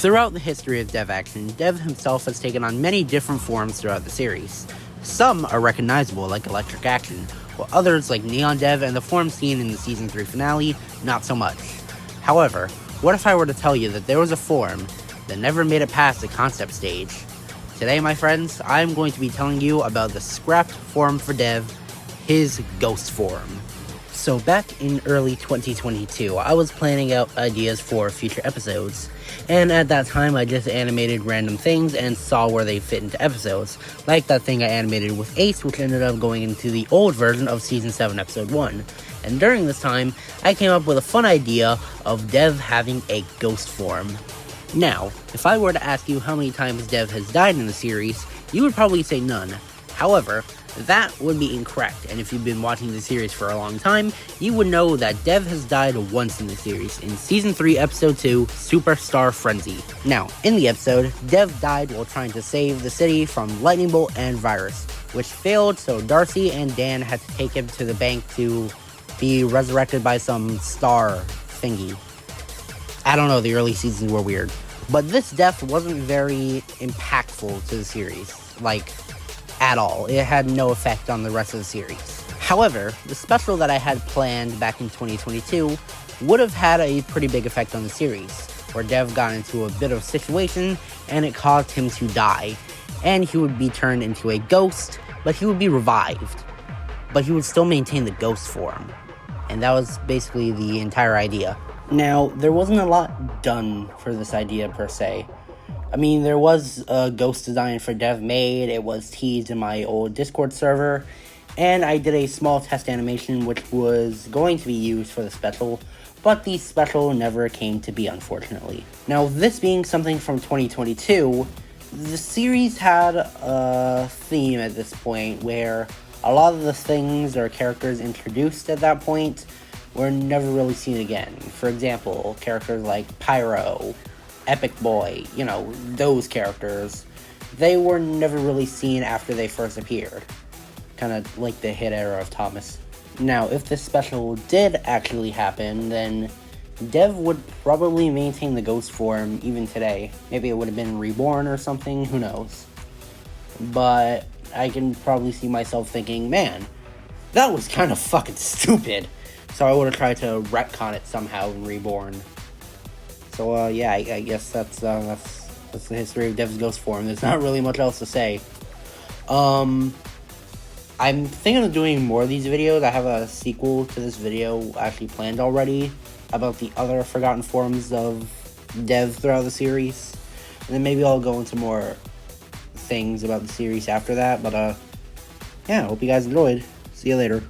Throughout the history of Dev Action, Dev himself has taken on many different forms throughout the series. Some are recognizable, like Electric Action, while others, like Neon Dev and the form seen in the Season 3 finale, not so much. However, what if I were to tell you that there was a form that never made it past the concept stage? Today, my friends, I'm going to be telling you about the scrapped form for Dev, his Ghost form. So back in early 2022, I was planning out ideas for future episodes, and at that time I just animated random things and saw where they fit into episodes, like that thing I animated with Ace, which ended up going into the old version of Season 7 Episode 1. And during this time, I came up with a fun idea of Dev having a ghost form. Now, if I were to ask you how many times Dev has died in the series, you would probably say none. However, that would be incorrect, and if you've been watching the series for a long time, you would know that Dev has died once in the series, in Season 3, Episode 2, Superstar Frenzy. Now, in the episode, Dev died while trying to save the city from Lightning Bolt and Virus, which failed, so Darcy and Dan had to take him to the bank to be resurrected by some star thingy. I don't know, the early seasons were weird. But this death wasn't very impactful to the series, at all. It had no effect on the rest of the series. However, the special that I had planned back in 2022 would have had a pretty big effect on the series, where Dev got into a bit of a situation and it caused him to die, and he would be turned into a ghost, but he would be revived. But he would still maintain the ghost form, and that was basically the entire idea. Now, there wasn't a lot done for this idea per se. I mean, there was a ghost design for Dev made, it was teased in my old Discord server, and I did a small test animation which was going to be used for the special, but the special never came to be, unfortunately. Now, this being something from 2022, the series had a theme at this point where a lot of the things or characters introduced at that point were never really seen again. For example, characters like Pyro, Epic Boy, those characters, they were never really seen after they first appeared. Kind of like the hit era of Thomas. Now, if this special did actually happen, then Dev would probably maintain the ghost form even today. Maybe it would have been reborn or something, who knows. But I can probably see myself thinking, man, that was kind of fucking stupid. So I would have tried to retcon it somehow in Reborn. So, I guess that's the history of Dev's ghost form. There's not really much else to say. I'm thinking of doing more of these videos. I have a sequel to this video actually planned already about the other forgotten forms of Dev throughout the series. And then maybe I'll go into more things about the series after that. But, I hope you guys enjoyed. See you later.